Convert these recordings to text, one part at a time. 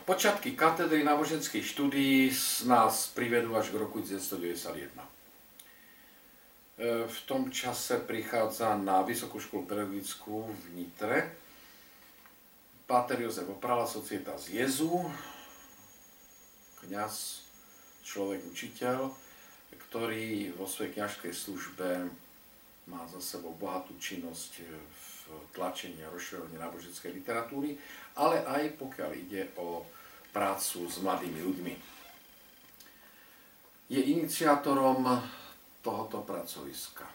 Počiatky katedry náboženských štúdií nás privedú až k roku 1991. V tom čase prichádza na Vysokú školu pedagogickú v Nitre páter Jozef Oprala, Societas Jezu, kňaz, človek, učiteľ, ktorý vo svojej kňažskej službe má za sebou bohatú činnosť v tlačení a rozširovaní náboženskej literatúry, ale aj pokiaľ ide o prácu s mladými ľuďmi. Je iniciátorom tohoto pracoviska.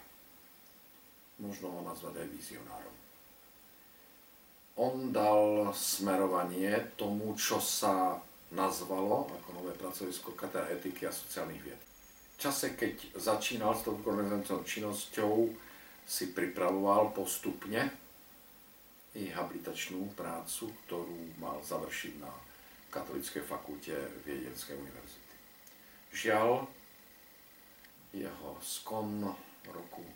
Možno ho nazvať aj vizionárom. On dal smerovanie tomu, čo sa nazvalo ako nové pracovisko Katedra etiky a sociálnych vied. V čase, keď začínal s touto organizačnou činnosťou, si pripravoval postupne i habilitačnú prácu, ktorú mal završiť na Katolíckej fakulte Viedenskej univerzity. Žiaľ, jeho skon roku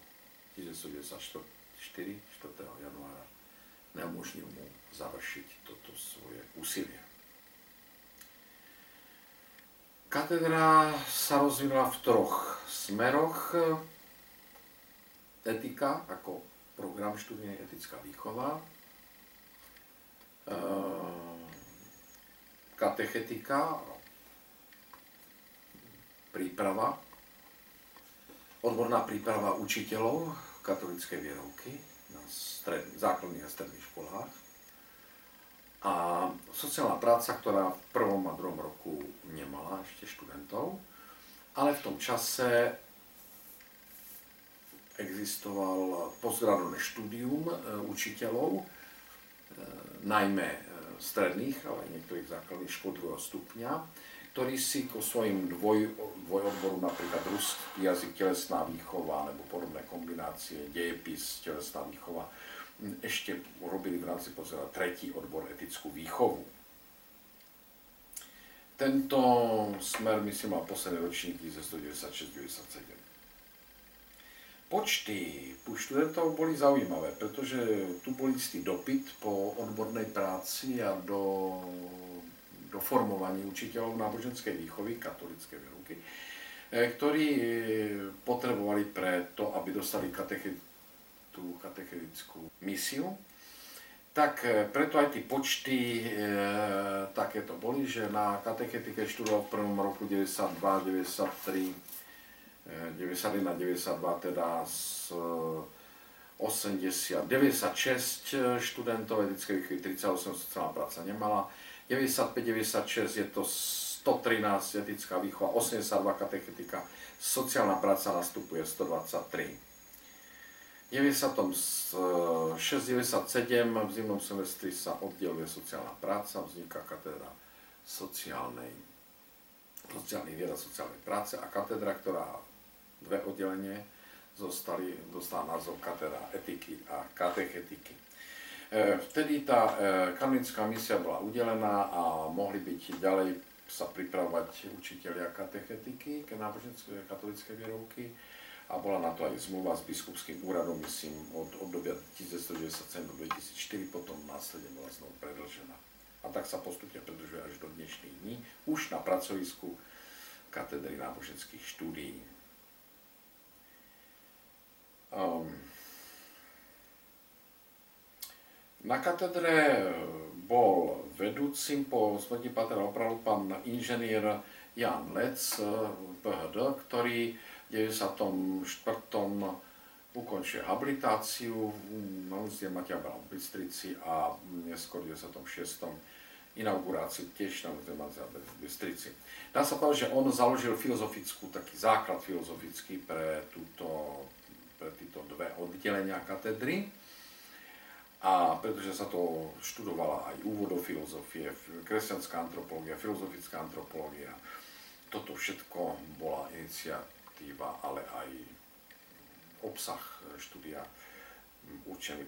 1994, 4. januára, neumožnil mu završiť toto svoje úsilie. Katedra sa rozvinula v 3 smeroch. Etika ako program štúdia, etická výchova, katechetika, príprava, odborná príprava učiteľov katolíckej vierovky na základných a stredných školách a sociálna práca, ktorá v 1. a 2. roku nemala ešte študentov, ale v tom čase existoval postgraduálne štúdium učiteľov, najmä stredných, ale aj niektorých základných škôl 2. stupňa, ktorí si ko svojim dvojodboru, napríklad ruský jazyk, telesná výchova, alebo podobné kombinácie, dejepis, telesná výchova, ešte robili v rámci pozera 3. odbor etickú výchovu. Tento smer, myslím, mal posledné ročníky ze 196-97. Počty študentov boli zaujímavé, pretože tu bol istý dopyt po odbornej práci a do formovania učiteľov náboženskej výchovy, katolíckej výuky, ktorí potrebovali pre to, aby dostali katechetickú misiu. Tak preto aj tie počty takéto boli, že na katechetike študoval v 1. roku 92, 93, 91, 92, teda z 96 študentov etickej výchovy, 38 sociálna práca nemala, 95, 96 je to 113 etická výchova, 82 katechetika, sociálna práca nastupuje 123. 96, 97 v zimnom semestri sa oddeluje sociálna práca, vzniká katedra sociálnych vied a sociálnej práce a katedra, ktorá 2 oddelenie dostala názov katedra etiky a katechetiky. Vtedy tá kanonická misia bola udelená a mohli byť ďalej sa pripravovať učitelia katechetiky, náboženské katolíckej vierovky a bola na to aj zmluva s biskupským úradom, myslím, od obdobia 1997 do 2004, potom následne bola znovu predĺžená. A tak sa postupne predĺžuje až do dnešných dní, už na pracovisku katedry náboženských štúdií. Na katedre bol vedúcim po smrti pátra Opralu pán inžinier Jan Lec, PhD, ktorý v 94. ukončil habilitáciu na Univerzite Mateja Bela v Bystrici a neskôr v 96. inauguráciu tiež na Univerzite Mateja Bela v Bystrici. Dá sa povedať, že on založil taký základ filozofický pre tieto 2 oddelenia katedry. A pretože sa to študovala aj úvod do filozofie, kresťanská antropológia, filozofická antropológia, toto všetko bola iniciatíva, ale aj obsah štúdia určený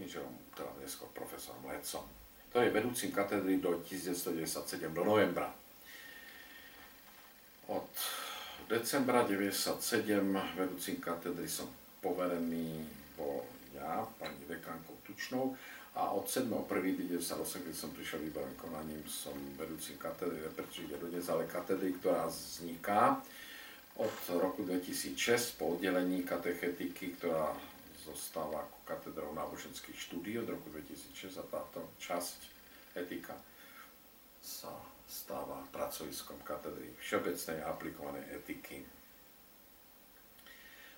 inžierom, teda neskôr profesorom Lecom, ktorý je vedúcim katedry do 1997, do novembra. Od decembra 1997 vedúcim katedry som poverený bol ja, pani dekánkou Tučnou, A od 7.1.1998, keď som prišiel výberovým konaním, som vedúcim katedry, neprečíde dodnes, ale katedry, ktorá vzniká od roku 2006 po oddelení katechetiky, ktorá zostáva ako katedrou náboženských štúdií od roku 2006 a táto časť etika sa stáva pracoviskom katedry všeobecnej a aplikovanej etiky.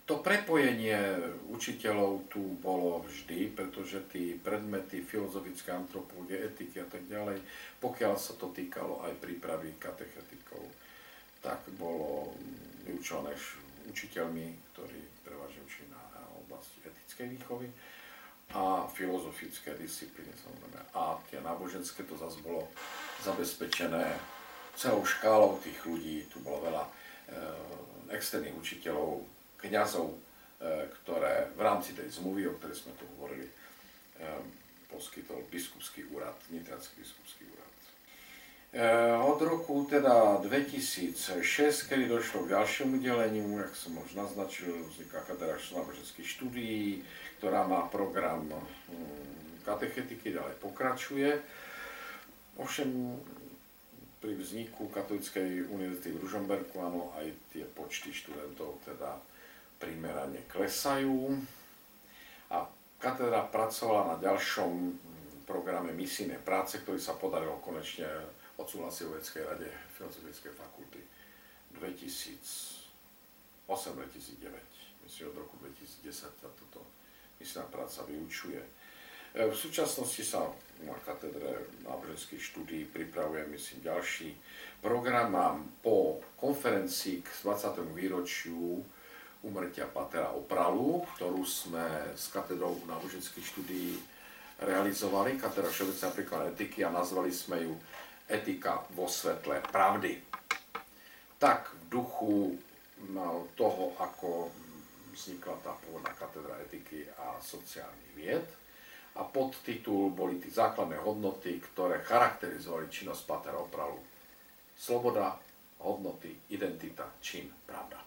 To prepojenie učiteľov tu bolo vždy, pretože tí predmety filozofické, antropológie, etiky a tak ďalej, pokiaľ sa to týkalo aj prípravy katechetikov, tak bolo vyučované učiteľmi, ktorí prevažne učili na oblasti etickej výchovy a filozofické disciplíny samozrejme. A tie náboženské to zase bolo zabezpečené celou škálou tých ľudí. Tu bolo veľa externých učiteľov, kňazov, ktoré v rámci tej zmluvy, o ktorej sme tu hovorili, poskytol biskupský úrad, Nitranský biskupský úrad. Od roku teda 2006, kedy došlo k ďalšiemu deleniu, jak som už naznačil, vzniká katedra náboženských štúdií, ktorá má program katechetiky, ďalej pokračuje. Ovšem pri vzniku Katolíckej univerzity v Ružomberku, áno, aj tie počty študentov teda primerane klesajú. A katedra pracovala na ďalšom programe misijnej práce, ktorý sa podarilo konečne odsúhlasiť v Vedeckej rade Filozofickej fakulty 2008-2009. Myslím, od roku 2010 sa toto misijná práca vyučuje. V súčasnosti sa na katedre náboženských štúdií pripravuje, myslím, ďalší program a po konferencii k 20. výročiu úmrtia pátera Opralu, ktorú sme s katedrou náboženských štúdií realizovali, katedra všeobecnej aplikovanej etiky, a nazvali sme ju Etika vo svetle pravdy. Tak v duchu toho, ako vznikla tá pôvodná katedra etiky a sociálnych vied, a podtitul boli tie základné hodnoty, ktoré charakterizovali činnosť pátera Opralu. Sloboda, hodnoty, identita, čin, pravda.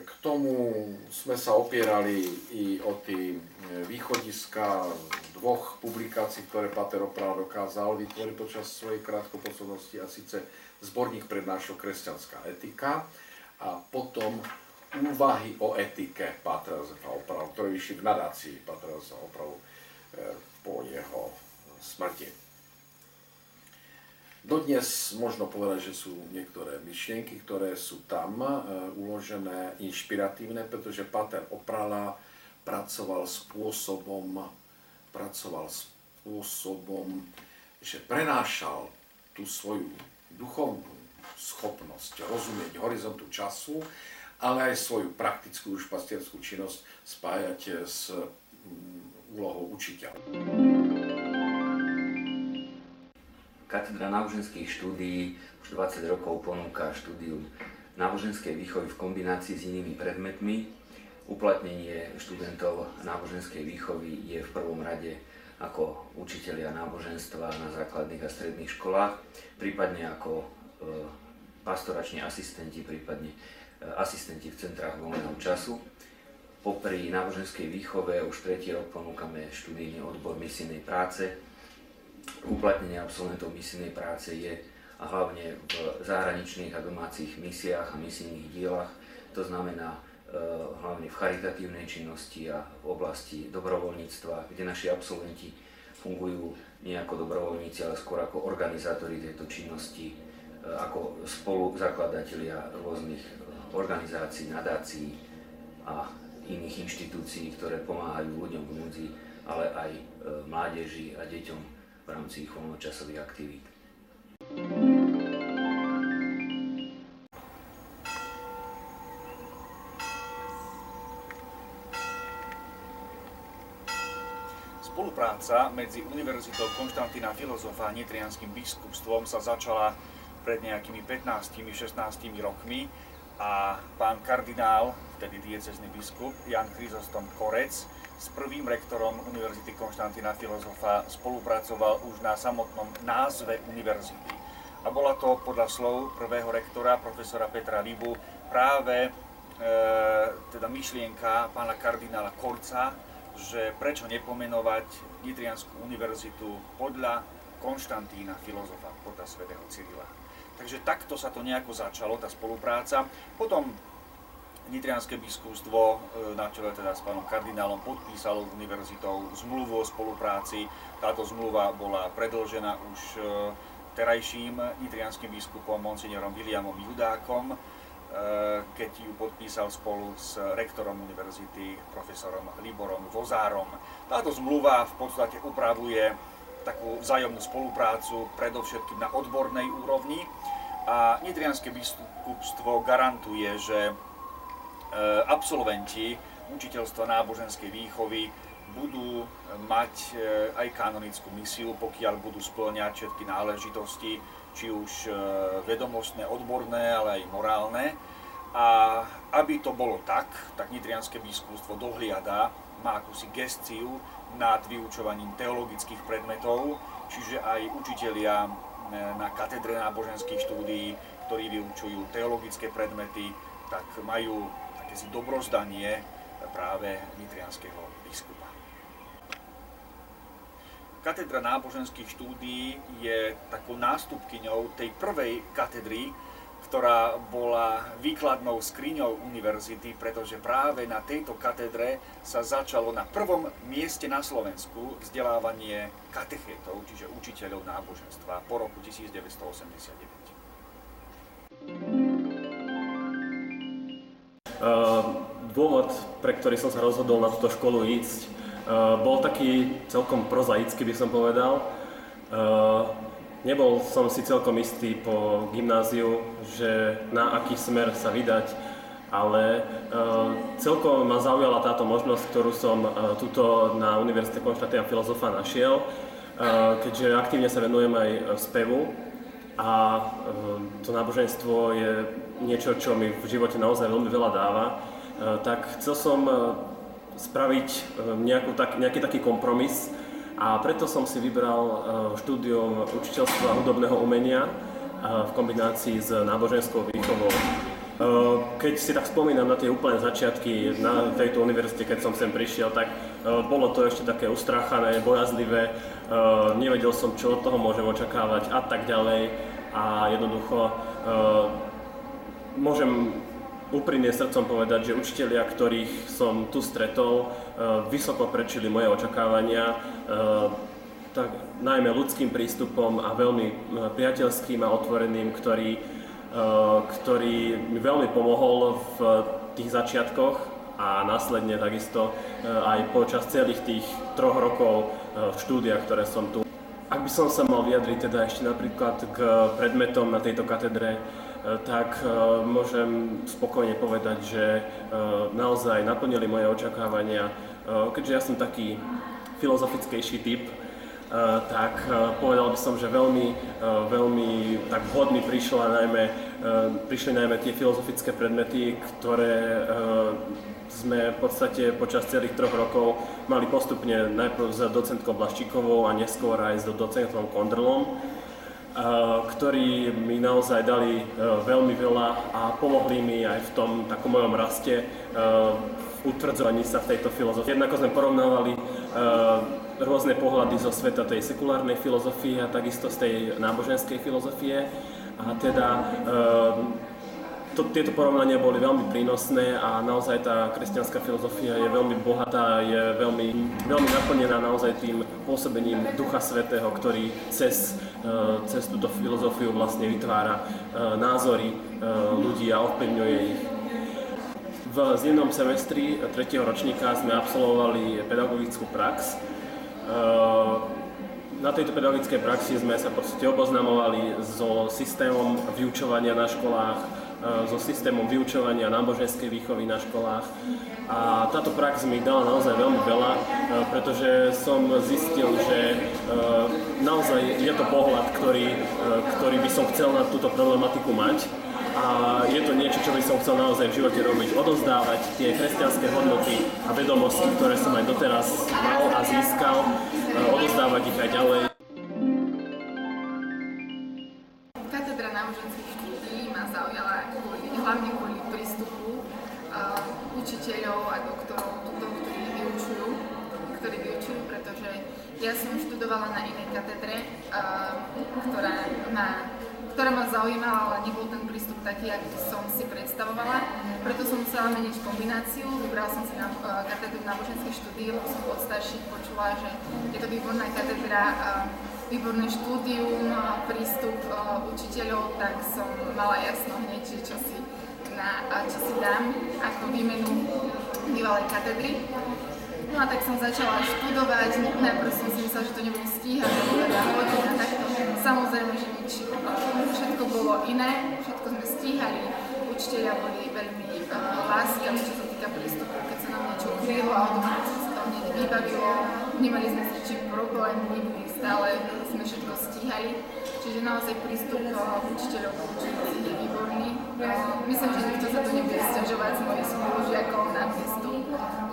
K tomu sme sa opierali i o tie východiska dvoch publikácií, ktoré páter Opral dokázal vytvoriť počas svojej krátkopôsobnosti, a síce zborník prednášok Kresťanská etika a potom úvahy o etike pátera Jozefa Opralu, ktoré vyšli v nadácii pátera Jozefa Opralu po jeho smrti. Dodnes možno povedať, že sú niektoré myšlienky, ktoré sú tam uložené, inšpiratívne, pretože páter Oprala pracoval spôsobom, že prenášal tú svoju duchovnú schopnosť rozumieť horizontu času, ale aj svoju praktickú špastierskú činnosť spájať s úlohou učiteľa. Katedra náboženských štúdií už 20 rokov ponúka štúdium náboženskej výchovy v kombinácii s inými predmetmi. Uplatnenie študentov náboženskej výchovy je v prvom rade ako učitelia náboženstva na základných a stredných školách, prípadne ako pastorační asistenti, prípadne asistenti v centrách voľného času. Popri náboženskej výchove už 3. rok ponúkame študijný odbor misijnej práce. Uplatnenie absolventov misijnej práce je a hlavne v zahraničných a domácich misiách a misijných dielach. To znamená hlavne v charitatívnej činnosti a v oblasti dobrovoľníctva, kde naši absolventi fungujú nie ako dobrovoľníci, ale skôr ako organizátori tejto činnosti, ako spoluzakladatelia rôznych organizácií, nadácií a iných inštitúcií, ktoré pomáhajú ľuďom v núdzi, ale aj mládeži a deťom v rámci ich voľnočasových aktivít. Spolupráca medzi Univerzitou Konštantína Filozofa a Nitrianskym biskupstvom sa začala pred nejakými 15-16 rokmi a pán kardinál, vtedy diecézny biskup Jan Chryzostom Korec, s prvým rektorom Univerzity Konštantína Filozofa spolupracoval už na samotnom názve univerzity. A bola to podľa slov prvého rektora, profesora Petra Libu, práve teda myšlienka pána kardinála Korca, že prečo nepomenovať Nitriansku univerzitu podľa Konštantína filozofa, podľa svätého Cyrila. Takže takto sa to nejako začalo, tá spolupráca. Potom Nitrianske biskupstvo na čele teda s pánom kardinálom podpísalo s univerzitou zmluvu o spolupráci. Táto zmluva bola predĺžená už terajším nitrianskym biskupom monsignorom Williamom Judákom, keď ju podpísal spolu s rektorom univerzity, profesorom Liborom Vozárom. Táto zmluva v podstate upravuje takú vzájomnú spoluprácu, predovšetkým na odbornej úrovni. A Nitrianske biskupstvo garantuje, že absolventi učiteľstva náboženskej výchovy budú mať aj kanonickú misiu, pokiaľ budú spĺňať všetky náležitosti, či už vedomostné, odborné, ale aj morálne. A aby to bolo tak Nitrianske biskupstvo dohliada, má akúsi gesciu nad vyučovaním teologických predmetov, čiže aj učitelia na katedre náboženských štúdií, ktorí vyučujú teologické predmety, tak majú takési dobrozdanie práve nitrianskeho biskupa. Katedra náboženských štúdií je takou nástupkyňou tej prvej katedry, ktorá bola výkladnou skriňou univerzity, pretože práve na tejto katedre sa začalo na prvom mieste na Slovensku vzdelávanie katechétov, čiže učiteľov náboženstva po roku 1989. Dôvod, pre ktorý som sa rozhodol na túto školu ísť, bol taký celkom prozaický, by som povedal. Nebol som si celkom istý po gymnáziu, že na aký smer sa vydať, ale celkom ma zaujala táto možnosť, ktorú som tuto na Univerzite Konštantína filozofa našiel, keďže aktívne sa venujem aj spevu a to náboženstvo je niečo, čo mi v živote naozaj veľmi veľa dáva, tak chcel som spraviť nejaký taký kompromis a preto som si vybral štúdium učiteľstva hudobného umenia v kombinácii s náboženskou výchovou. Keď si tak spomínam na tie úplné začiatky na tejto univerzite, keď som sem prišiel, tak bolo to ešte také ustráchané, bojazlivé, nevedel som, čo od toho môžem očakávať a tak ďalej. A jednoducho môžem úprimne srdcom povedať, že učitelia, ktorých som tu stretol, vysoko prečili moje očakávania, tak najmä ľudským prístupom a veľmi priateľským a otvoreným, ktorý mi veľmi pomohol v tých začiatkoch a následne takisto aj počas celých tých 3 rokov v štúdiách, ktoré som tu. Ak by som sa mal vyjadriť teda ešte napríklad k predmetom na tejto katedre, tak môžem spokojne povedať, že naozaj naplnili moje očakávania. Keďže ja som taký filozofickejší typ, tak povedal by som, že veľmi tak vhodne prišli najmä tie filozofické predmety, ktoré sme v podstate počas celých 3 rokov mali postupne najprv s docentkou Blaščíkovou a neskôr aj s docentom Kondrlom, ktorí mi naozaj dali veľmi veľa a pomohli mi aj v tom takom mojom raste v utvrdzovaní sa v tejto filozofii. Jednako sme porovnávali rôzne pohľady zo sveta tej sekulárnej filozofie a takisto z tej náboženskej filozofie. A teda tieto porovnania boli veľmi prínosné a naozaj tá kresťanská filozofia je veľmi bohatá, je veľmi naplnená naozaj tým pôsobením Ducha Svätého, ktorý cez túto filozofiu vlastne vytvára názory ľudí a ovplyvňuje ich. V zimnom semestri 3. ročníka sme absolvovali pedagogickú prax. Na tejto pedagogickej praxi sme sa v podstate oboznamovali so systémom vyučovania na školách, so systémom vyučovania náboženskej výchovy na školách. A táto prax mi dala naozaj veľmi veľa, pretože som zistil, že naozaj je to pohľad, ktorý by som chcel na túto problematiku mať. A je to niečo, čo by som chcel naozaj v živote robiť, odovzdávať tie kresťanské hodnoty a vedomosti, ktoré som aj doteraz mal a získal, odovzdávať ich aj ďalej. Katedra náboženských štúdií ma zaujala hlavne kvôli prístupu učiteľov a doktorov, ktorí vyučujú. ktorí vyučujú, pretože ja som študovala na inej katedre, ktorá ma zaujímala, ale nebol ten prístup taký, aký som si predstavovala. Preto som musela meniť kombináciu, vybrala som si katedru náboženských štúdií, lebo som od starších počula, že je to výborná katedra, výborné štúdium, prístup učiteľov, tak som mala jasno hneď, že čo si dám ako výmenu bývalej katedry. No a tak som začala študovať, najprv som si myslela, že to nebudem stíhať, lebo veľa hodín a takto. Samozrejme, že všetko bolo iné, všetko sme stíhali, učiteľia boli veľmi láskaví, čo sa týka prístupu, keď sa nám niečo ukrylo a automaticky sa to hneď vybavilo, nemali sme s ničím problém, nikdy stále sme všetko stíhali. Čiže naozaj prístup učiteľov a učiteľov je výborný. Myslím, že nikto sa tu nebude sťažovať s mojich spolužiakov na prístup,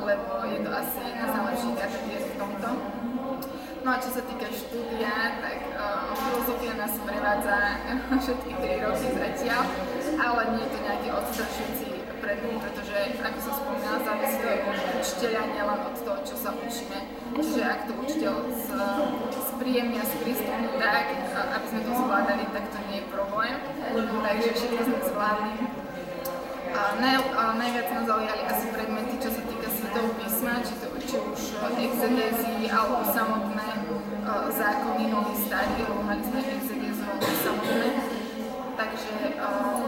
lebo je to asi jedna z najlepších katedier v tomto. No a čo sa týka štúdia, tak filozofia nás prevádza všetky 3 roky zatiaľ, ale nie je to nejaký odstrašujúci predmet, pretože, ako som spomínala, závisí to aj od učiteľa, nielen od toho, čo sa učíme. Čiže ak to učiteľ spríjemne a sprístupní tak, aby sme to zvládali, tak to nie je problém. Takže všetko sme zvládli. Najviac nás zaujali asi predmety, čo sa týka Svätého písma, či už exegézy alebo samotné zákony, nový, starý, lebo mali sme exegézu samotné. Takže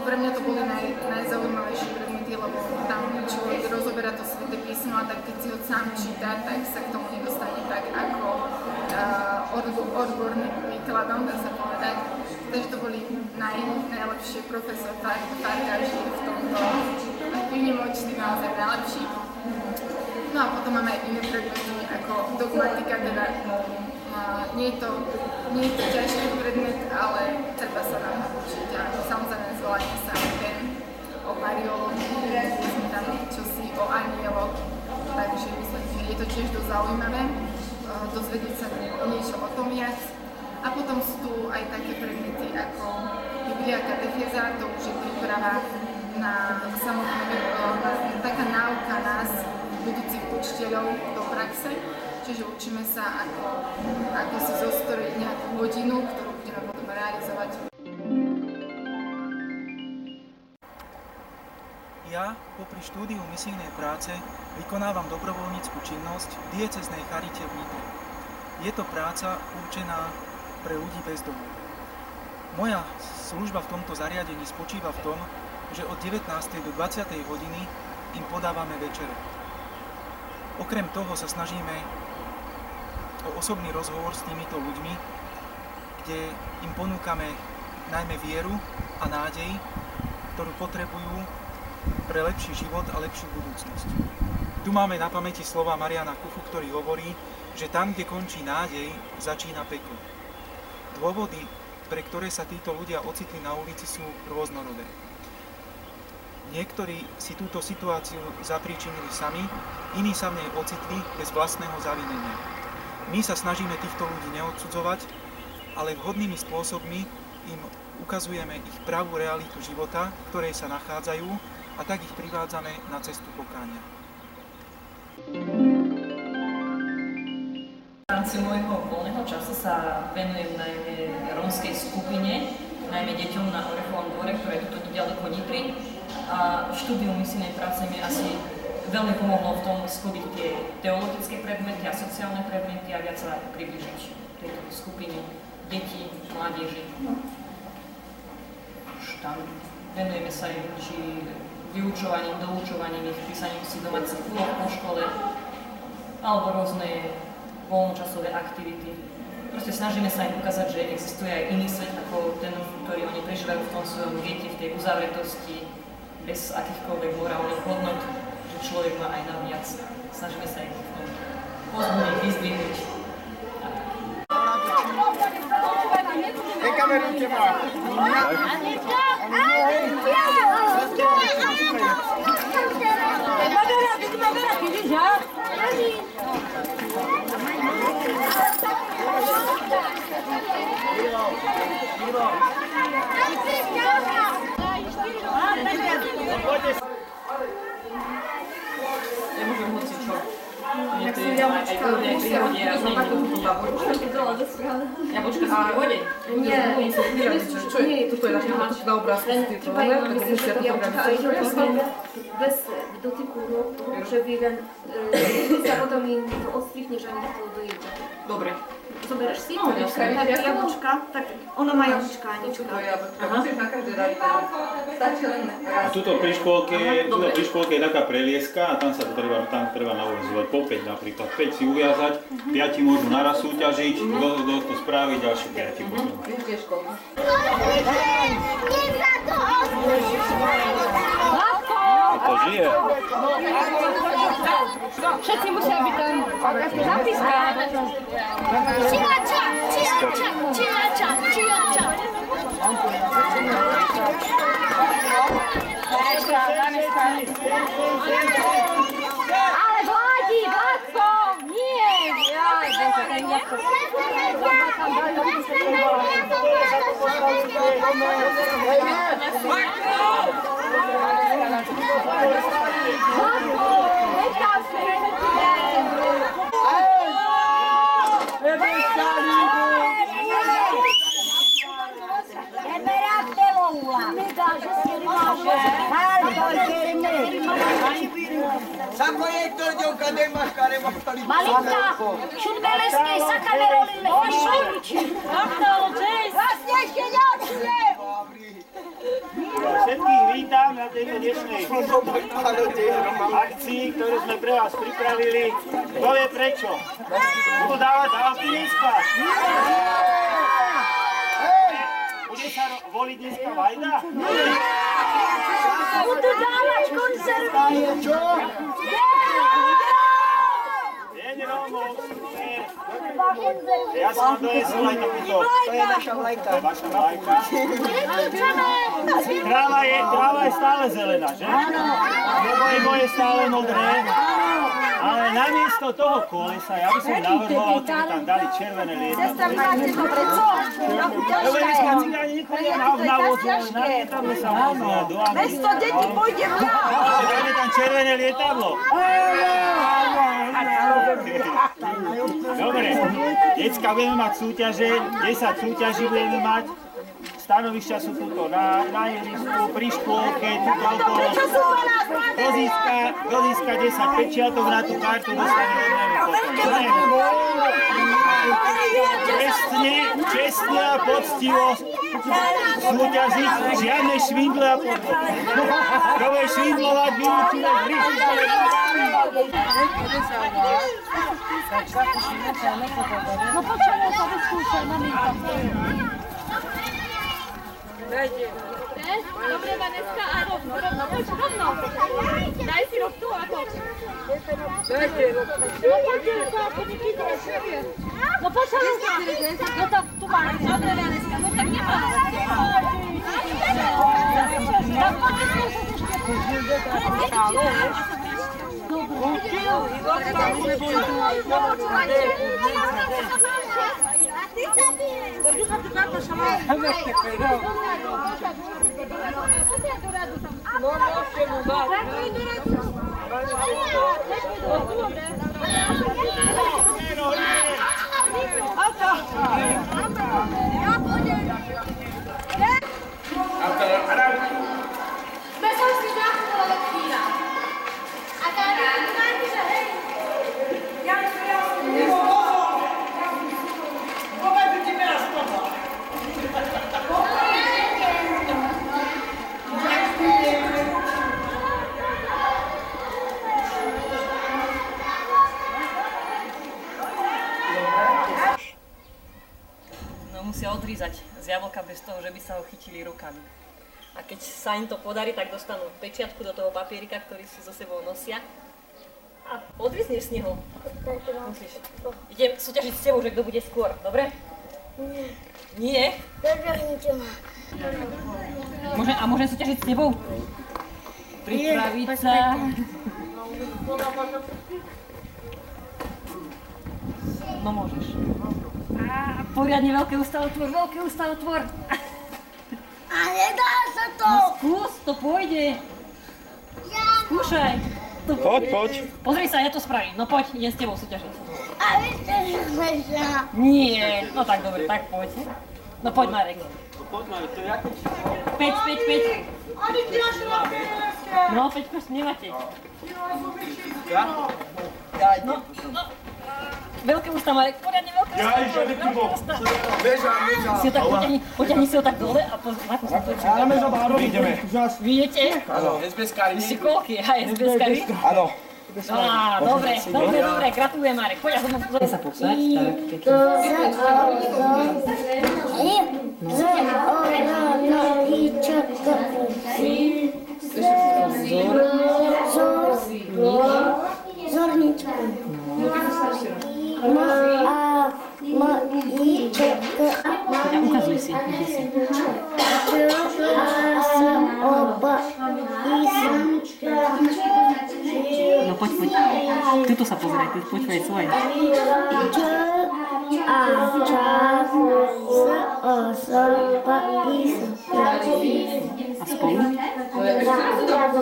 pre mňa to boli najzaujímavejšie predmety, lebo tam človek rozoberá to Sväté písmo a tak keď si ho sám číta, tak sa k tomu nedostane tak ako odborným výkladom, dá sa povedať. Takže to boli najlepšie, profesor Farkáš je v tomto výnimočný, naozaj najlepší. No a potom máme aj iné predmety ako dogmatika, teda nie je to ťažký predmet, ale treba sa nám učiť a samozrejme zvládne sa aj ten o Mariológii, sme tam čosi o anieloch, takže myslím, že je to tiež dosť zaujímavé dozvedieť sa niečo o tom viac. A potom sú tu aj také predmety ako Biblia, katechéza, to už je príprava na samotné, taká náuka nás, budúcich učiteľov do praxe. Čiže učíme sa, ako si zostrojiť nejakú hodinu, ktorú budeme potom realizovať. Ja popri štúdiu misijnej práce vykonávam dobrovoľnícku činnosť v diecéznej charite v Nitre. Je to práca určená pre ľudí bez domu. Moja služba v tomto zariadení spočíva v tom, že od 19. do 20. hodiny im podávame večere. Okrem toho sa snažíme o osobný rozhovor s týmito ľuďmi, kde im ponúkame najmä vieru a nádej, ktorú potrebujú pre lepší život a lepšiu budúcnosť. Tu máme na pamäti slova Mariana Kufu, ktorý hovorí, že tam, kde končí nádej, začína peklo. Dôvody, pre ktoré sa títo ľudia ocitli na ulici, sú rôznorodé. Niektorí si túto situáciu zapríčinili sami, iní sa v nej ocitli bez vlastného zavinenia. My sa snažíme týchto ľudí neodsudzovať, ale vhodnými spôsobmi im ukazujeme ich pravú realitu života, v ktorej sa nachádzajú, a tak ich privádzame na cestu pokánia. V rámci môjho voľného času sa venujem najmä rómskej skupine, najmä deťom na Orechovom dvore, ktoré je tu ďaleko Nitry. A štúdium misijnej práce mi asi veľmi pomohlo v tom sklbiť tie teologické predmety a sociálne predmety a viac sa približiť tejto skupine detí, mládeži. Tam venujeme sa im či vyučovaním, doučovaním, ich písaním si domácich úloh po škole alebo rôzne voľnočasové aktivity. Proste snažíme sa im ukázať, že existuje aj iný svet ako ten, ktorý oni prežívajú v tom svojom gete, v tej uzavretosti, bez akýchkoľvek morálnych hodnot, že človek má aj naviac. Snažíme sa ich v tom pozbudiť, vyzdvihnúť. Jak som jablčka pri vode, ja som takú jablčka sú pri vode? Nie, toto je na obrázku z tejto dole, tak musia to organizovať. Bez dotyku rúk, že vy len sa potom im to odstrihneš a nech to dojeďa. Dobre. Zobereš si? Tak jablčka, tak ona má jablčka, Anička. Musíš na každej dať. Stačí len raz. A tuto pri škôlke je taká prelieska a tam sa to treba nauvozovať po 5 napríklad. 5 si uviazať, 5 môžu naraz súťažiť, kto to spraví, ďalší 5 potom. Vidíte školu. To žije. Všetci musia byť tam zapíska. Ale vládi, Vládko, nie! Malinka, šutbeleskej sa kamerolile. Vlastne ešte ďalšie. Všetkých vítam na tejto dnešnej akcii, ktorú sme pre vás pripravili. Kto vie prečo? Budú dávať alpinistka. Bude sa voliť dneska Vajda? Budú dávať konzervy. Čo? Deň Rómov, super. Ja som donesol aj takúto. To je naša vlajka. To je vaša vlajka. Tráva je stále zelená, že? Nebo je stále modré. Ale namiesto toho kolesa, ja by som navrhoval, keby tam dali červené lietadlo. Sestra, máte to preto? Lebo dneska cigáni nechodia na vozu, nalietame sa do Ameriky. 200 detí pôjde mňa! Dáme tam červené lietadlo. Dobre, decka budeme mať súťaže, 10 súťaží budeme mať. Stanovišťa sú tuto na ihrisku, pri škôlke, tuto okolo. Kto získa 10 pečiatok na tú kartu, dostane odmenu potom. Čestne a poctivo súťažiť, žiadne švindle a potom. Kto bude švindlovať, vylúčime z hry. No počkaj, sa vyskúšaj, maminka. Dobre, Vaneska, a rovno, poď rovno. Daj si rovno ako. Dajte, No poďte sa, ako mi chytáš. No počkaj, no tak tu máš. Dobre, Vaneska, no tak nemá. Tak poďte skúšať ešte. Musia odrízať z jablka bez toho, že by sa ho chytili rukami. A keď sa im to podarí, tak dostanú pečiatku do toho papierika, ktorý si so sebou nosia. A odrizneš z neho. Musíš. Idem súťažiť s tebou, že kto bude skôr, dobre? Nie. A môžem súťažiť s tebou? Pripraviť sa. No môžeš. Poriadne veľké ústavotvor. A nedá sa to! No skús, to pôjde. Skúšaj. Poď. Pozri sa, ja to spravím. No poď, idem s tebou súťažiť. Nie, no tak dobre, tak poď. No poď Marek. Poď Marek, to je aké číslo? 5. No 5 nemáte. No. Veľké ústa Marek, poriadne veľké ústa. Leža. Poťahni si ho tak dole a ako sa to číta. Dáme za báro, ideme. Vidíte? Áno. SBS-kari. Vy ste koľky? Aj SBS-kari? Áno. Dobre, gratulujem Marek. Poď, ja sa posaď, tak. Zorničku. Ukazuj si. No poď. Tuto sa pozeraj, poď svoje. A spolu?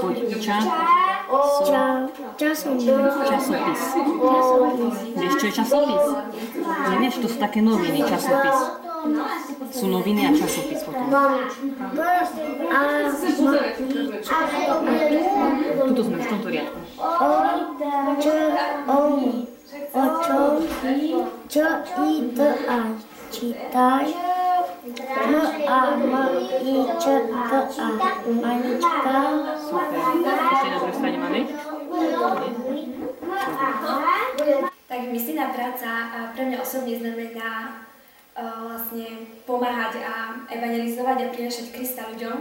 Poď, časopis. Vieš, čo je časopis? Nevieš, to sú také noviny, časopis. Sú noviny a časopis potom. Tuto sme už v tomto riadku. Čítaj. Manička. Super. Ešte na druhej strane máme? Tak misijná práca pre mňa osobne znamená vlastne pomáhať a evangelizovať a prinášať Krista ľuďom.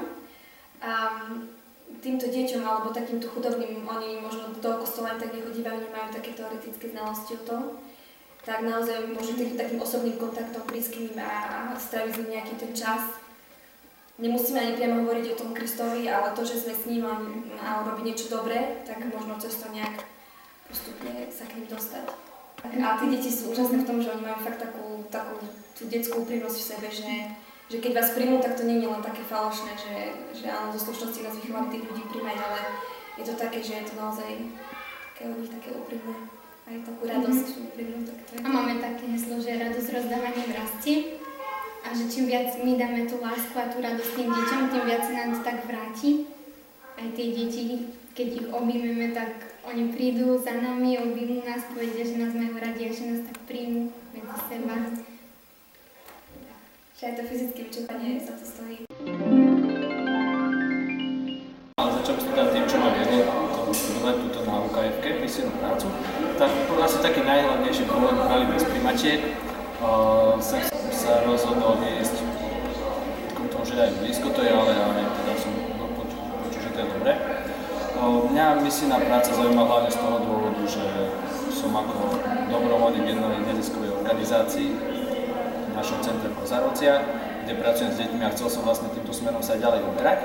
Týmto deťom alebo takýmto chudobným, oni možno do toho kostola ani tak nechodívajú, nemajú také teoretické znalosti o tom, tak naozaj môžu takým osobným kontaktom prísť k ním a stráviť s ním nejaký ten čas. Nemusíme ani priamo hovoriť o tom Kristovi, ale to, že sme s ním a robiť niečo dobré, tak možno cez to nejak postupne sa k ním dostať. A tí deti sú úžasné v tom, že oni majú fakt takú tú detskú úprimnosť v sebe, že keď vás príjmú, tak to nie je len také falošné, že áno, zo slušnosti nás vychovali tých ľudí príjmať, ale je to také, že je to naozaj od nich také úprimné. A je takú radosť úprimnú. A máme také heslo, že radosť rozdávaním rastie. A že čím viac my dáme tú lásku a tú radosť tým deťom, tým viac sa nám to tak vráti. Aj tie deti, keď ich objímeme, tak oni prídu za nami, objímu nás, povedia, že nás majú radi a že nás tak príjmu medzi seba. Že aj to fyzické vyčerpanie sa to stojí. Ale začal by som teda tým, čo ma viedlo študovať túto na UKF-ke, misijnú prácu. Tak asi taký najhlavnejší dôvod brali bez primatiek. Som sa rozhodol ísť k tomu, že aj blízko to je, ale aj teda som počul, že to je dobré. Mňa misijná práca zaujíma hlavne z toho dôvodu, že som ako dobrovoľník v jednej neziskovej organizácii v našom centre Kozárovcia, kde pracujem s deťmi a chcel som vlastne týmto smerom sa aj ďalej uberať,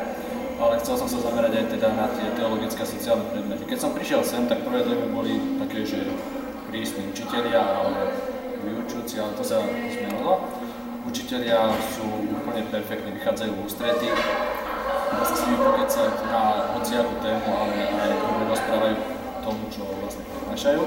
ale chcel som sa zamerať aj teda na tie teologické a sociálne predmety. Keď som prišiel sem, tak prvé dojmy boli také, že prísni učitelia, ale vyučujúci, ale to sa zmenilo. Učitelia sú úplne perfektní, vychádzajú v ústrety, dá sa s nimi pokecať na hociakú tému, ale aj dobre rozprávajú tomu, čo vlastne prednášajú.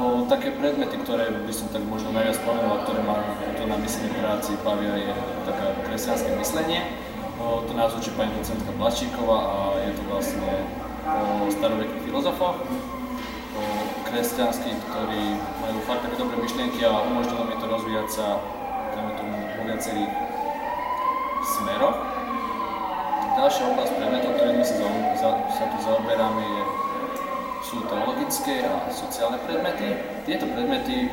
Také predmety, ktoré by som tak možno najviac spomenul, ktoré ma tu na misijnej práci bavia, je taká kresťanské myslenie. To nás učí pani docentka Blaščíková a je to vlastne o starovekých filozofoch, o kresťanských, ktorí majú fakt také dobré myšlienky a umožnilo mi to rozvíjať sa vo viacerých smeroch. Ďalšia oblasť predmetov, ktorými sa tu zaoberáme, sú teologické a sociálne predmety. Tieto predmety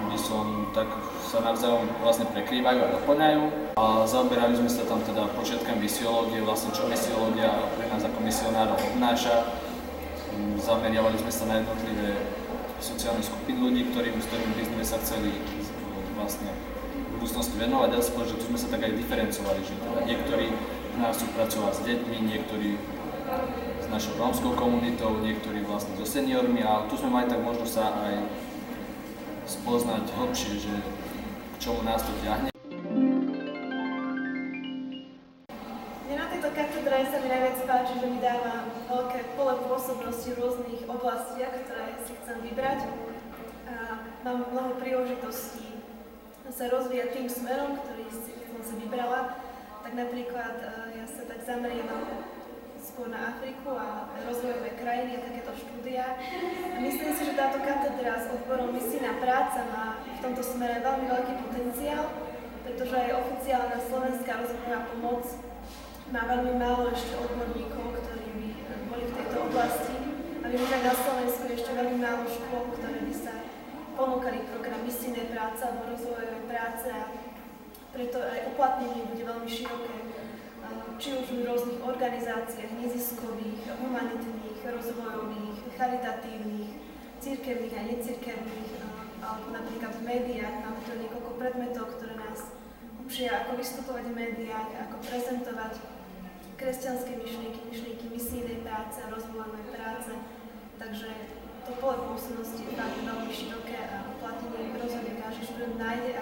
by som tak sa navzájom vlastne prekrývajú a doplňajú. A zaoberali sme sa tam teda počiatkom misiológie, vlastne čo misiológia pre nás ako misionárov obnáša. Zameriavali sme sa na jednotlivé sociálne skupiny ľudí, s ktorými by sme sa chceli vlastne v budúcnosti venovať. Dá sa povedať, že tu sme sa tak aj diferencovali, že teda niektorí nás chcú pracovať s deťmi, niektorí s našou rómskou komunitou, niektorí vlastne so seniormi a tu sme mali tak možno sa aj spoznať hlbšie, že k čomu nás to ťahne. Mne na tejto katedre sa mi najviac páči, že mi dáva veľké pole pôsobnosti v rôznych oblastiach, ktoré si chcem vybrať. a mám mnoho príležitostí sa rozvíjať tým smerom, ktorý som si vybrala. Tak napríklad ja sa tak zameriavam skôr na Afriku a rozvojové krajiny a takéto štúdia. A myslím si, že táto katedra s odborom misijná práca má v tomto smere veľmi veľký potenciál, pretože aj oficiálna slovenská rozvojová pomoc má veľmi málo ešte odborníkov, ktorí by boli v tejto oblasti. A viem, že aj na Slovensku je ešte veľmi málo škôl, ktoré by sa ponúkali program misijnej práce alebo rozvojovej práce a preto aj uplatnenie bude veľmi široké, či už v rôznych organizáciách, neziskových, humanitných, rozvojových, charitatívnych, cirkevných a necirkevných, alebo napríklad v médiách. Máme tu niekoľko predmetov, ktoré nás učia, ako vystupovať v médiách, ako prezentovať kresťanské myšlienky misijnej práce a rozvojovej práce. Takže to pole pôsobnosti je fakt veľmi široké a uplatnenie rozhodne každý študent nájde,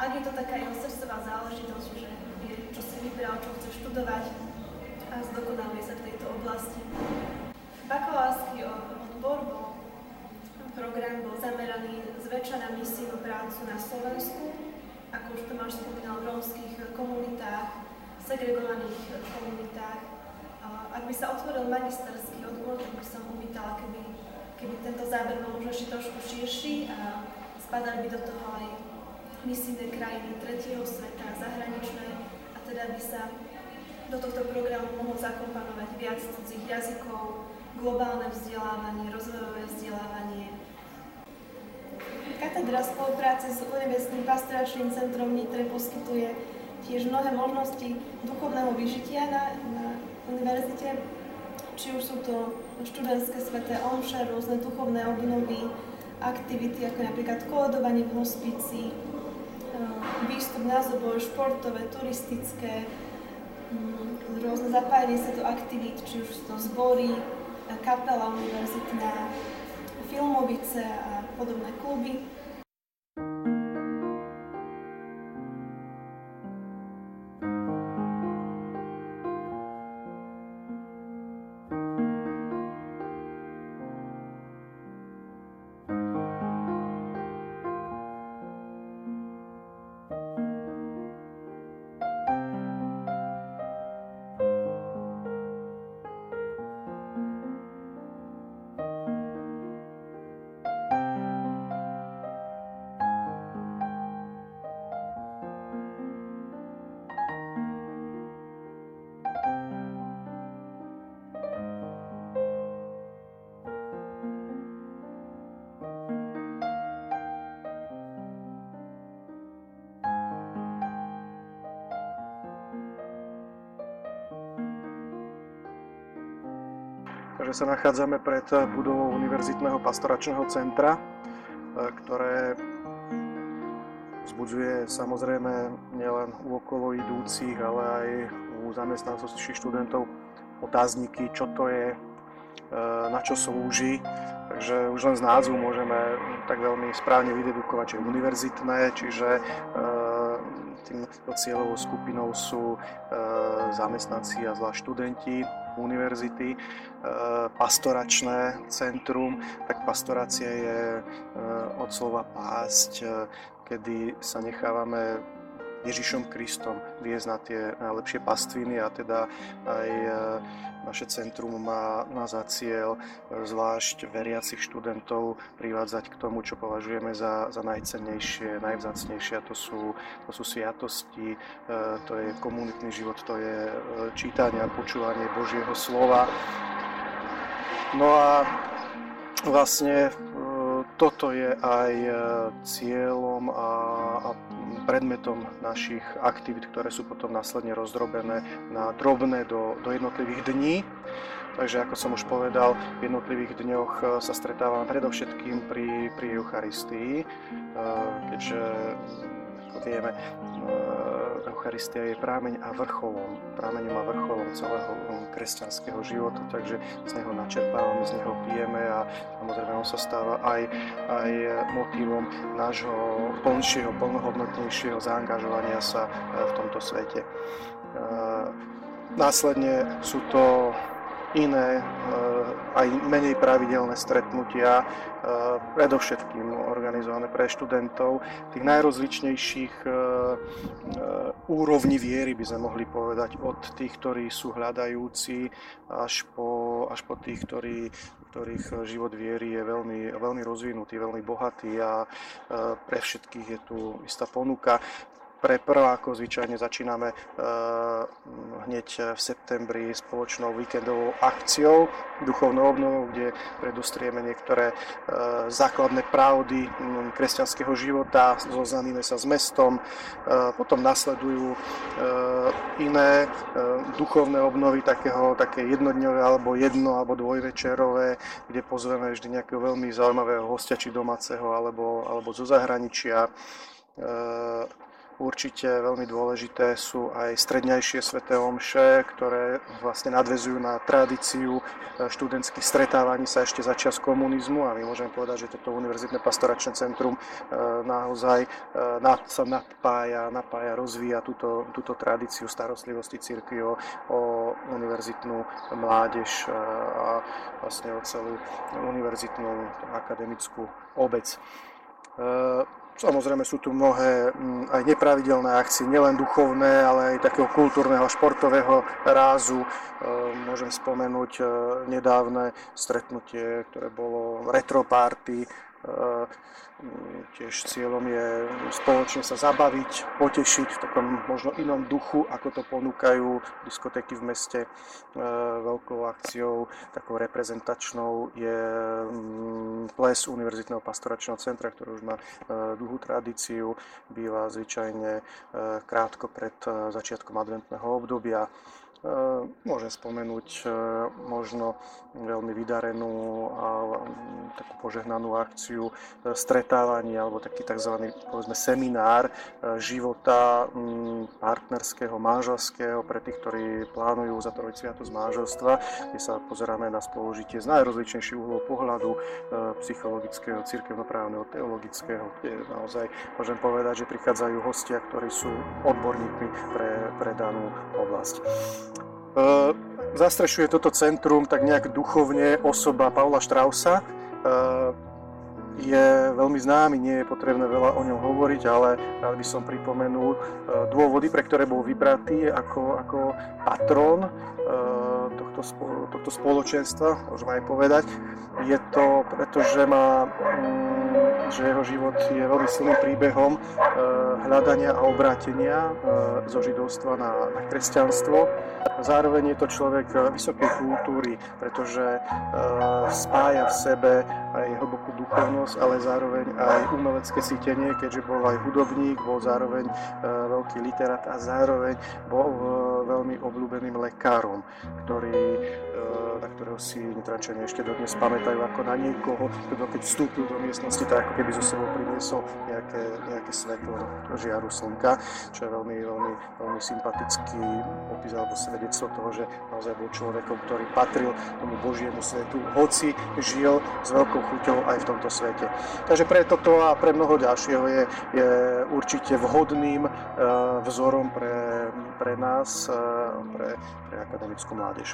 ak je to taká jeho srdcová záležitosť, že vie, čo si vybral, čo chce študovať a zdokonaluje sa v tejto oblasti. Bakalársky odbor program bol zameraný zväčša na misijnú prácu na Slovensku, ako už Tomáš spomínal, v rómskych komunitách, segregovaných komunitách. Ak by sa otvoril magisterský odbor, tak by som uvítala, keby tento záber bol možno ešte trošku širší a spadali by do toho aj misijné krajiny tretieho sveta, zahraničné, a teda by sa do tohto programu mohlo zakomponovať viac cudzích jazykov, globálne vzdelávanie, rozvojové vzdelávanie. Katedra spolupráce s Univerzitným pastoračným centrom v Nitre poskytuje tiež mnohé možnosti duchovného vyžitia na univerzite, či už sú to študentské sväté omše, rôzne duchovné obnovy, aktivity ako napríklad koledovanie v hospíci, výstup na zobor, športové, turistické, rôzne zapájenie sa do aktivít, či už sú to zbory, kapela univerzitná, filmovice a podobné kluby. Takže sa nachádzame pred budovou Univerzitného pastoračného centra, ktoré vzbudzuje samozrejme nielen u okolo idúcich, ale aj u zamestnancov či študentov otázniky, čo to je, na čo slúži. Takže už len z názvu môžeme tak veľmi správne vydedukovať, že je univerzitné, čiže týmto cieľovou skupinou sú zamestnanci a zvlášť študenti univerzity. Pastoračné centrum, tak pastorácia je od slova pásť, kedy sa nechávame Ježišom Kristom viesť na tie najlepšie pastviny, a teda aj naše centrum má za cieľ zvlášť veriacich študentov privádzať k tomu, čo považujeme za najcennejšie, najvzácnejšie, a to sú sviatosti, to je komunitný život, to je čítanie a počúvanie Božieho slova. No a vlastne toto je aj cieľom a predmetom našich aktivít, ktoré sú potom následne rozdrobené na drobné do jednotlivých dní. Takže ako som už povedal, v jednotlivých dňoch sa stretávame predovšetkým pri Eucharistii, keďže ako vieme, Eucharistia je prámeňom a vrcholom celého kresťanského života, takže z neho načerpávame, z neho pijeme a samozrejme on sa stáva aj motívom nášho plnšieho, plnohodnotnejšieho zaangažovania sa v tomto svete. Následne sú to iné, aj menej pravidelné stretnutia, predovšetkým organizované pre študentov, tých najrozličnejších úrovní viery by sme mohli povedať, od tých, ktorí sú hľadajúci, až po tých, ktorých život viery je veľmi, veľmi rozvinutý, veľmi bohatý a pre všetkých je tu istá ponuka. Pre prvákov zvyčajne začíname hneď v septembri spoločnou víkendovou akciou, duchovnou obnovou, kde predostrieme niektoré základné pravdy kresťanského života, zoznamíme sa s mestom, potom nasledujú iné duchovné obnovy také jednodňové alebo alebo dvojvečerové, kde pozveme vždy nejakého veľmi zaujímavého hostia, či domáceho alebo zo zahraničia. Určite veľmi dôležité sú aj stredňajšie sväté omše, ktoré vlastne nadväzujú na tradíciu študentských stretávaní sa ešte za čias komunizmu a my môžeme povedať, že toto Univerzitné pastoračné centrum naozaj sa napája, rozvíja túto tradíciu starostlivosti cirkvi o univerzitnú mládež a vlastne o celú univerzitnú akademickú obec. Samozrejme sú tu mnohé aj nepravidelné akcie, nielen duchovné, ale aj takého kultúrneho a športového rázu. Môžem spomenúť nedávne stretnutie, ktoré bolo retro party. Tiež cieľom je spoločne sa zabaviť, potešiť v takom možno inom duchu, ako to ponúkajú diskotéky v meste. Veľkou akciou, takou reprezentačnou je ples Univerzitného pastoračného centra, ktorý už má dlhú tradíciu, býva zvyčajne krátko pred začiatkom adventného obdobia. Môžem spomenúť možno veľmi vydarenú a takú požehnanú akciu stretávaní alebo taký tzv. Povedzme seminár života partnerského, manželského pre tých, ktorí plánujú zatvoriť sviatosť manželstva, kde sa pozeráme na spolužitie z najrozličnejších uhlov pohľadu psychologického, cirkevnoprávneho, teologického, kde naozaj môžem povedať, že prichádzajú hostia, ktorí sú odborníkmi pre danú oblasť. Zastrešuje toto centrum tak nejak duchovne osoba Paula Straussa. Je veľmi známy, nie je potrebné veľa o ňom hovoriť, ale rád by som pripomenul dôvody, pre ktoré bol vybratý ako patrón tohto spoločenstva, môžem aj povedať. Je to preto, že jeho život je veľmi silným príbehom hľadania a obrátenia zo židovstva na kresťanstvo. Zároveň je to človek vysokej kultúry, pretože spája v sebe aj hlbokú duchovnosť, ale zároveň aj umelecké cítenie, keďže bol aj hudobník, bol zároveň veľký literát a zároveň bol veľmi obľúbeným lekárom, na ktorého si Nitrančania ešte dodnes pamätajú ako na niekoho, kto keď vstúpil do miestnosti, tak ako keby zo sebou priniesol nejaké svetlo žiaru slnka, čo je veľmi, veľmi, veľmi sympatický opis alebo svedectvo toho, že naozaj bol človekom, ktorý patril tomu Božiemu svetu, hoci žil s veľkou chuťou aj v tomto svete. Takže pre toto a pre mnoho ďalšieho je určite vhodným vzorom pre nás, pre akademickú mládež.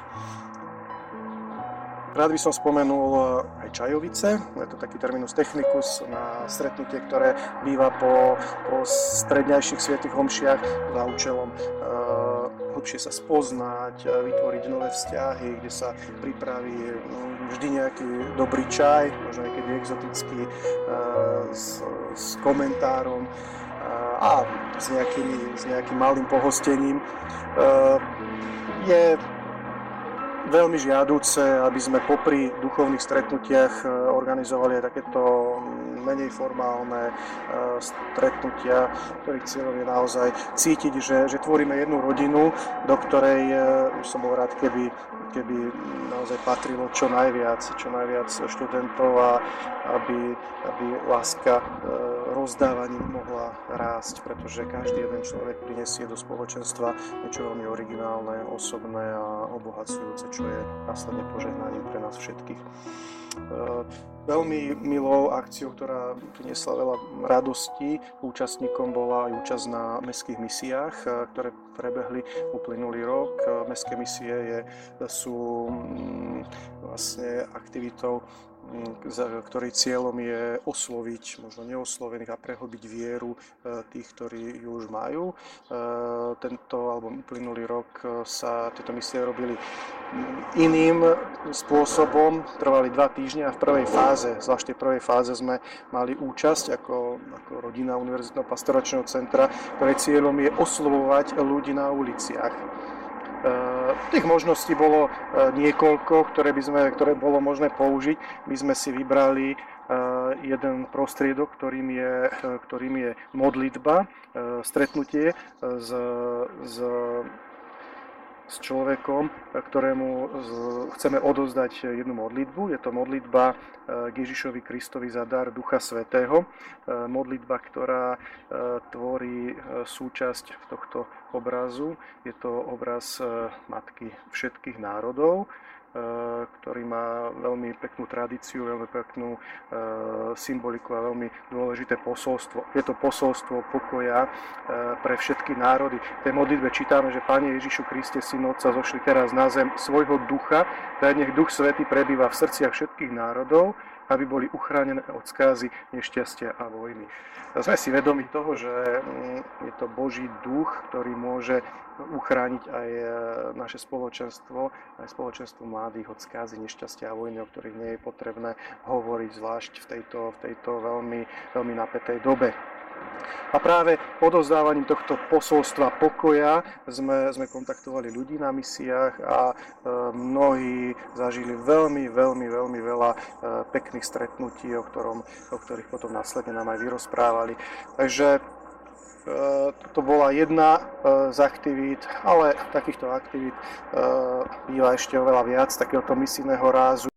Rád by som spomenul aj Čajovice, je to taký terminus technicus na stretnutie, ktoré býva po stredňajších svätých homšiach za účelom hlbšie sa spoznať, vytvoriť nové vzťahy, kde sa pripraví vždy nejaký dobrý čaj, možno niekedy exotický, s komentárom a s nejakým malým pohostením. Je veľmi žiaduce, aby sme popri duchovných stretnutiach organizovali aj takéto menej formálne stretnutia, ktorých cieľom je naozaj cítiť, že tvoríme jednu rodinu, do ktorej som bol rád, keby naozaj patrilo čo najviac študentov a aby láska rozdávaním mohla rásť, pretože každý jeden človek prinesie do spoločenstva niečo veľmi originálne, osobné a obohacujúce, čo je následne požehnaním pre nás všetkých. Veľmi milou akciou, ktorá priniesla veľa radostí účastníkom, bola aj účasť na mestských misiách, ktoré prebehli uplynulý rok. Mestské misie sú vlastne aktivitou, ktorý cieľom je osloviť možno neoslovených a prehlbiť vieru tých, ktorí ju už majú. Tento alebo uplynulý rok sa tieto misie robili iným spôsobom, trvali 2 týždne a v prvej fáze, zvlášť v prvej fáze sme mali účasť ako rodina Univerzitného pastoračného centra, ktoré cieľom je oslovovať ľudí na uliciach. Tých možností bolo niekoľko, ktoré bolo možné použiť. My sme si vybrali jeden prostriedok, ktorým je modlitba, stretnutie s človekom, ktorému chceme odovzdať jednu modlitbu. Je to modlitba k Ježišovi Kristovi za dar Ducha Svätého. Modlitba, ktorá tvorí súčasť tohto obrazu. Je to obraz Matky všetkých národov, ktorý má veľmi peknú tradíciu, veľmi peknú symboliku a veľmi dôležité posolstvo. Je to posolstvo pokoja pre všetky národy. V tej modlitbe čítame, že Pane Ježišu Kriste, Syn Otca, zošli teraz na zem svojho ducha, daj nech Duch Svätý prebýva v srdciach všetkých národov, aby boli uchránené od skázy, nešťastia a vojny. Sme si vedomi toho, že je to Boží duch, ktorý môže uchrániť aj naše spoločenstvo, aj spoločenstvo mladých od skázy, nešťastia a vojny, o ktorých nie je potrebné hovoriť, zvlášť v tejto veľmi, veľmi napätej dobe. A práve odovzdávaním tohto posolstva pokoja sme kontaktovali ľudí na misiách a mnohí zažili veľmi veľa pekných stretnutí, o ktorých potom následne nám aj vyrozprávali. Takže to bola jedna z aktivít, ale takýchto aktivít býva ešte oveľa viac, takéhoto misijného rázu.